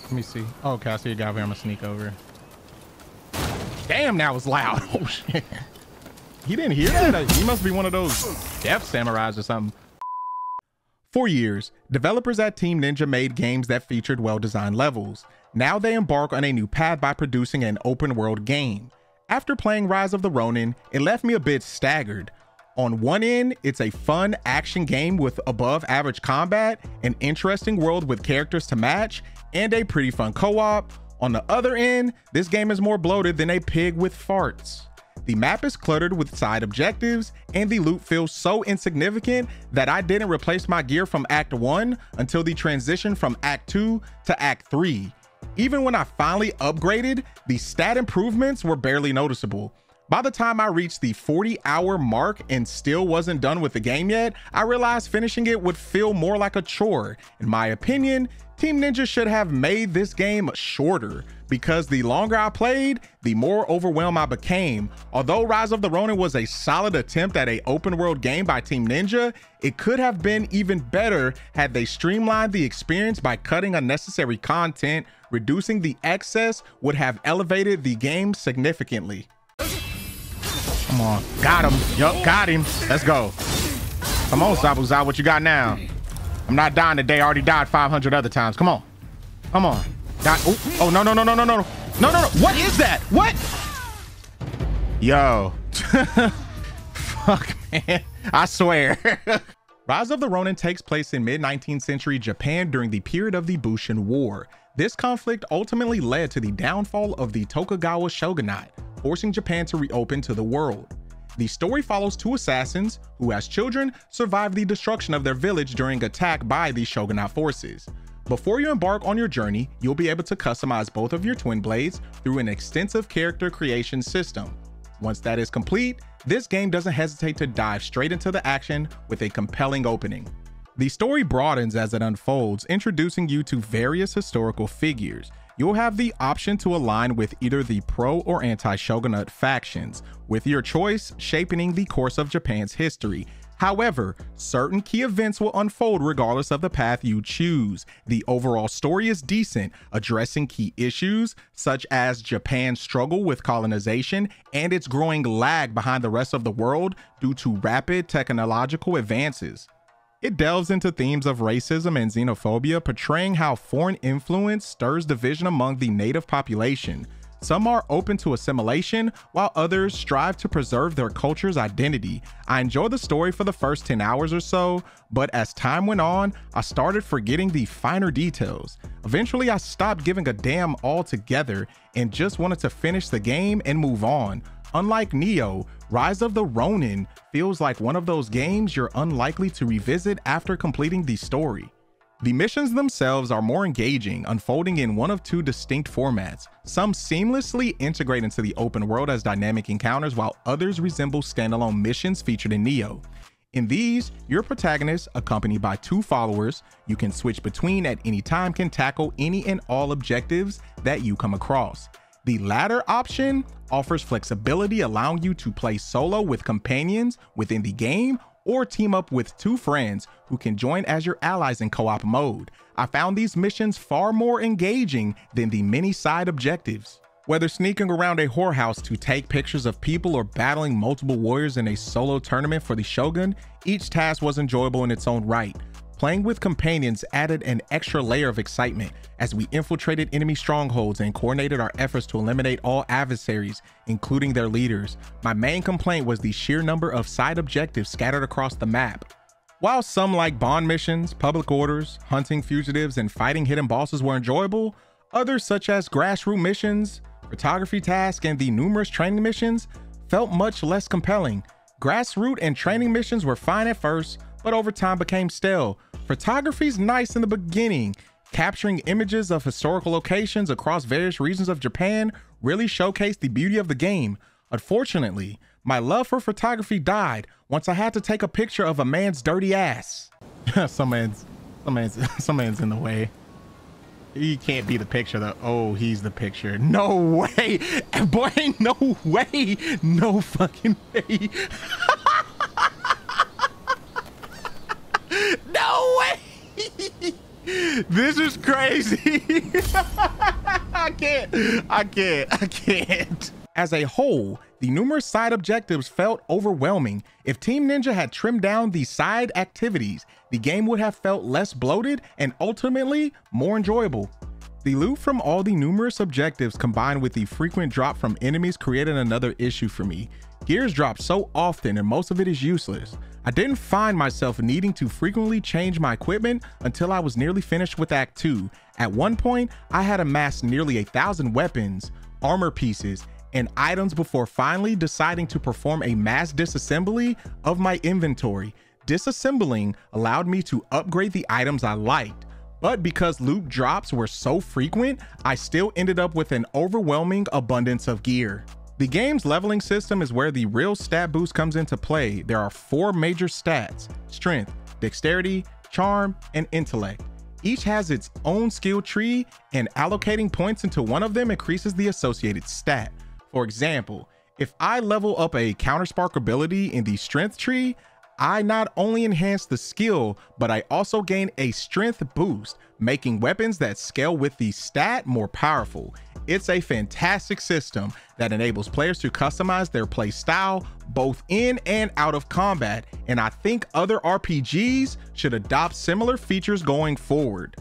Let me see. Oh, okay, I see a guy over here. I'm gonna sneak over. Damn, that was loud. Oh shit. He didn't hear that. He must be one of those deaf samurais or something. For years, developers at Team Ninja made games that featured well-designed levels. Now they embark on a new path by producing an open-world game. After playing Rise of the Ronin, it left me a bit staggered. On one end, it's a fun action game with above-average combat, an interesting world with characters to match, and a pretty fun co-op. On the other end, this game is more bloated than a pig with farts. The map is cluttered with side objectives, and the loot feels so insignificant that I didn't replace my gear from Act 1 until the transition from Act 2 to Act 3. Even when I finally upgraded, the stat improvements were barely noticeable. By the time I reached the 40-hour mark and still wasn't done with the game yet, I realized finishing it would feel more like a chore. In my opinion, Team Ninja should have made this game shorter, because the longer I played, the more overwhelmed I became. Although Rise of the Ronin was a solid attempt at an open world game by Team Ninja, it could have been even better had they streamlined the experience by cutting unnecessary content. Reducing the excess would have elevated the game significantly. Come on, got him. Yup, got him. Let's go. Come on, Sabuza, what you got now? I'm not dying today. I already died 500 other times. Come on. Come on. Oh, no, no, no, no, no, no. No, no, no. What is that? What? Yo. Fuck, man. I swear. Rise of the Ronin takes place in mid-19th century Japan during the period of the Bushin War. This conflict ultimately led to the downfall of the Tokugawa shogunate, forcing Japan to reopen to the world. The story follows two assassins who, as children, survived the destruction of their village during attack by the shogunate forces. Before you embark on your journey, you'll be able to customize both of your twin blades through an extensive character creation system. Once that is complete, this game doesn't hesitate to dive straight into the action with a compelling opening. The story broadens as it unfolds, introducing you to various historical figures. You'll have the option to align with either the pro or anti-shogunate factions, with your choice shaping the course of Japan's history. However, certain key events will unfold regardless of the path you choose. The overall story is decent, addressing key issues such as Japan's struggle with colonization and its growing lag behind the rest of the world due to rapid technological advances. It delves into themes of racism and xenophobia, portraying how foreign influence stirs division among the native population. Some are open to assimilation, while others strive to preserve their culture's identity. I enjoyed the story for the first 10 hours or so, but as time went on, I started forgetting the finer details. Eventually, I stopped giving a damn altogether and just wanted to finish the game and move on. Unlike Neo, Rise of the Ronin feels like one of those games you're unlikely to revisit after completing the story. The missions themselves are more engaging, unfolding in one of two distinct formats. Some seamlessly integrate into the open world as dynamic encounters, while others resemble standalone missions featured in Neo. In these, your protagonist, accompanied by two followers you can switch between at any time, can tackle any and all objectives that you come across. The latter option offers flexibility, allowing you to play solo with companions within the game or team up with two friends who can join as your allies in co-op mode. I found these missions far more engaging than the many side objectives. Whether sneaking around a whorehouse to take pictures of people or battling multiple warriors in a solo tournament for the Shogun, each task was enjoyable in its own right. Playing with companions added an extra layer of excitement as we infiltrated enemy strongholds and coordinated our efforts to eliminate all adversaries, including their leaders. My main complaint was the sheer number of side objectives scattered across the map. While some like bond missions, public orders, hunting fugitives, and fighting hidden bosses were enjoyable, others such as grassroots missions, photography tasks, and the numerous training missions felt much less compelling. Grassroots and training missions were fine at first, but over time became stale. Photography's nice in the beginning. Capturing images of historical locations across various regions of Japan really showcased the beauty of the game. Unfortunately, my love for photography died once I had to take a picture of a man's dirty ass. some man's in the way. He can't be the picture though. Oh, he's the picture. No way. Boy, no way. No fucking way. No way. This is crazy. I can't. As a whole, the numerous side objectives felt overwhelming. If Team Ninja had trimmed down the side activities, the game would have felt less bloated and ultimately more enjoyable. The loot from all the numerous objectives combined with the frequent drop from enemies created another issue for me. Gears drop so often and most of it is useless. I didn't find myself needing to frequently change my equipment until I was nearly finished with Act 2. At one point, I had amassed nearly 1,000 weapons, armor pieces, and items before finally deciding to perform a mass disassembly of my inventory. Disassembling allowed me to upgrade the items I liked, but because loot drops were so frequent, I still ended up with an overwhelming abundance of gear. The game's leveling system is where the real stat boost comes into play. There are 4 major stats: strength, dexterity, charm, and intellect. Each has its own skill tree, and allocating points into one of them increases the associated stat. For example, if I level up a counterspark ability in the strength tree, I not only enhance the skill, but I also gain a strength boost, making weapons that scale with the stat more powerful. It's a fantastic system that enables players to customize their play style both in and out of combat, and I think other RPGs should adopt similar features going forward.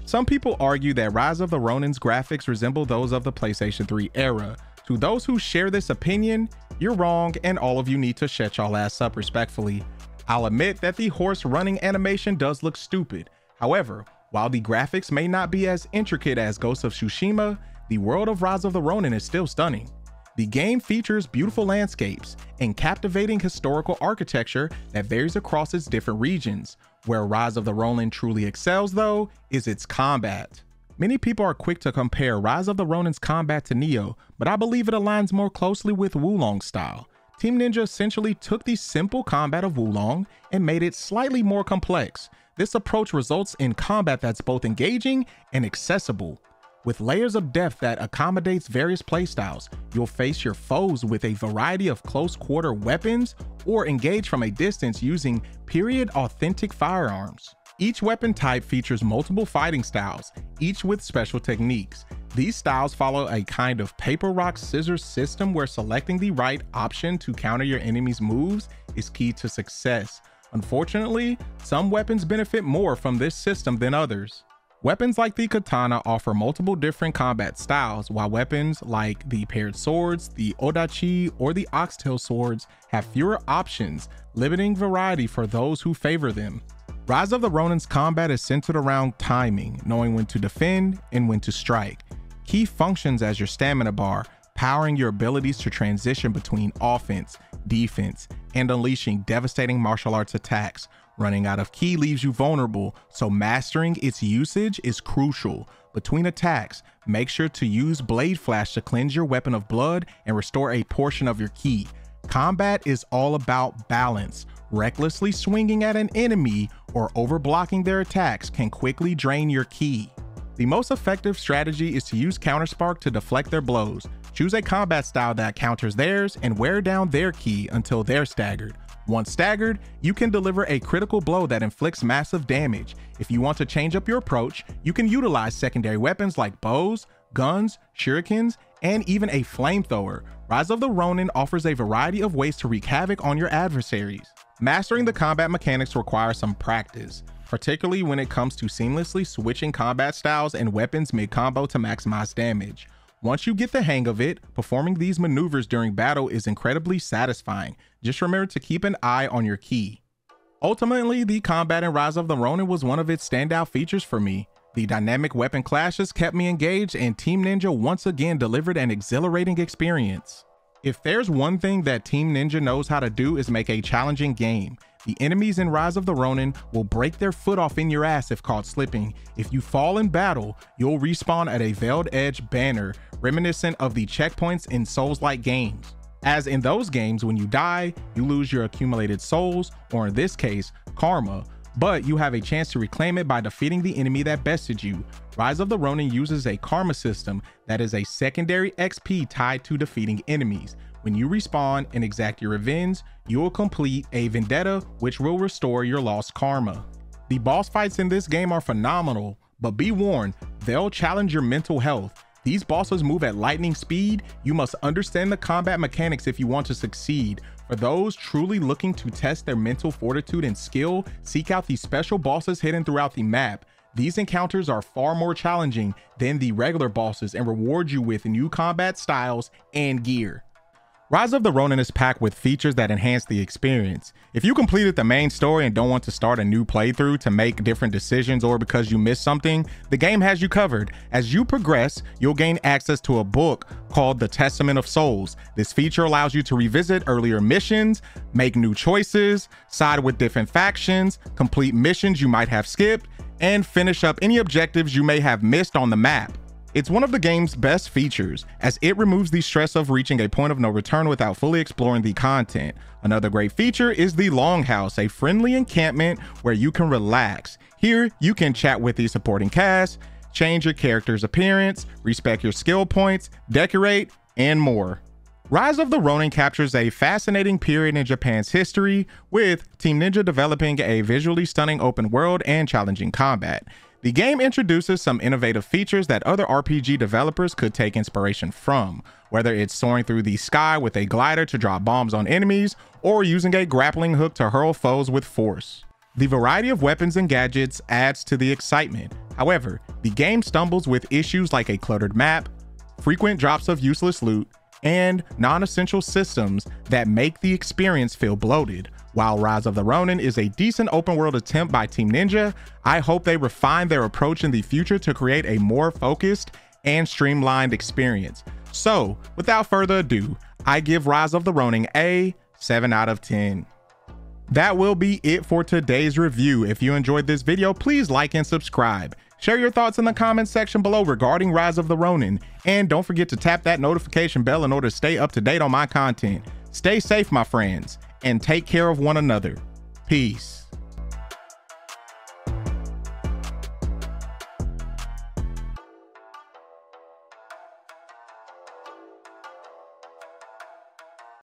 Some people argue that Rise of the Ronin's graphics resemble those of the PlayStation 3 era. To those who share this opinion, you're wrong and all of you need to shut y'all ass up respectfully. I'll admit that the horse running animation does look stupid. However, while the graphics may not be as intricate as Ghost of Tsushima, the world of Rise of the Ronin is still stunning. The game features beautiful landscapes and captivating historical architecture that varies across its different regions. Where Rise of the Ronin truly excels though, is its combat. Many people are quick to compare Rise of the Ronin's combat to Nioh, but I believe it aligns more closely with Wulong's style. Team Ninja essentially took the simple combat of Wulong and made it slightly more complex. This approach results in combat that's both engaging and accessible. With layers of depth that accommodates various playstyles, you'll face your foes with a variety of close quarter weapons or engage from a distance using period authentic firearms. Each weapon type features multiple fighting styles, each with special techniques. These styles follow a kind of paper, rock, scissors system where selecting the right option to counter your enemy's moves is key to success. Unfortunately, some weapons benefit more from this system than others. Weapons like the katana offer multiple different combat styles, while weapons like the paired swords, the odachi, or the oxtail swords have fewer options, limiting variety for those who favor them. Rise of the Ronin's combat is centered around timing, knowing when to defend and when to strike. Key functions as your stamina bar, powering your abilities to transition between offense, defense, and unleashing devastating martial arts attacks. Running out of ki leaves you vulnerable, so mastering its usage is crucial. Between attacks, make sure to use Blade Flash to cleanse your weapon of blood and restore a portion of your ki. Combat is all about balance. Recklessly swinging at an enemy or overblocking their attacks can quickly drain your ki. The most effective strategy is to use Counterspark to deflect their blows. Choose a combat style that counters theirs and wear down their ki until they're staggered. Once staggered, you can deliver a critical blow that inflicts massive damage. If you want to change up your approach, you can utilize secondary weapons like bows, guns, shurikens, and even a flamethrower. Rise of the Ronin offers a variety of ways to wreak havoc on your adversaries. Mastering the combat mechanics requires some practice, particularly when it comes to seamlessly switching combat styles and weapons mid-combo to maximize damage. Once you get the hang of it, performing these maneuvers during battle is incredibly satisfying. Just remember to keep an eye on your ki. Ultimately, the combat in Rise of the Ronin was one of its standout features for me. The dynamic weapon clashes kept me engaged, and Team Ninja once again delivered an exhilarating experience. If there's one thing that Team Ninja knows how to do is make a challenging game. The enemies in Rise of the Ronin will break their foot off in your ass if caught slipping. If you fall in battle, you'll respawn at a veiled edge banner, reminiscent of the checkpoints in Souls-like games. As in those games, when you die, you lose your accumulated souls, or in this case, karma, but you have a chance to reclaim it by defeating the enemy that bested you. Rise of the Ronin uses a karma system that is a secondary XP tied to defeating enemies. When you respawn and exact your revenge, you will complete a vendetta which will restore your lost karma. The boss fights in this game are phenomenal, but be warned, they'll challenge your mental health. These bosses move at lightning speed. You must understand the combat mechanics if you want to succeed. For those truly looking to test their mental fortitude and skill, seek out these special bosses hidden throughout the map. These encounters are far more challenging than the regular bosses and reward you with new combat styles and gear. Rise of the Ronin is packed with features that enhance the experience. If you completed the main story and don't want to start a new playthrough to make different decisions or because you missed something, the game has you covered. As you progress, you'll gain access to a book called The Testament of Souls. This feature allows you to revisit earlier missions, make new choices, side with different factions, complete missions you might have skipped, and finish up any objectives you may have missed on the map. It's one of the game's best features, as it removes the stress of reaching a point of no return without fully exploring the content. Another great feature is the Longhouse, a friendly encampment where you can relax. Here, you can chat with the supporting cast, change your character's appearance, respec your skill points, decorate, and more. Rise of the Ronin captures a fascinating period in Japan's history, with Team Ninja developing a visually stunning open world and challenging combat. The game introduces some innovative features that other RPG developers could take inspiration from, whether it's soaring through the sky with a glider to drop bombs on enemies, or using a grappling hook to hurl foes with force. The variety of weapons and gadgets adds to the excitement. However, the game stumbles with issues like a cluttered map, frequent drops of useless loot, and non-essential systems that make the experience feel bloated. While Rise of the Ronin is a decent open world attempt by Team Ninja, I hope they refine their approach in the future to create a more focused and streamlined experience. So, without further ado, I give Rise of the Ronin a 7 out of 10. That will be it for today's review. If you enjoyed this video, please like and subscribe. Share your thoughts in the comments section below regarding Rise of the Ronin, and don't forget to tap that notification bell in order to stay up to date on my content. Stay safe, my friends, and take care of one another. Peace.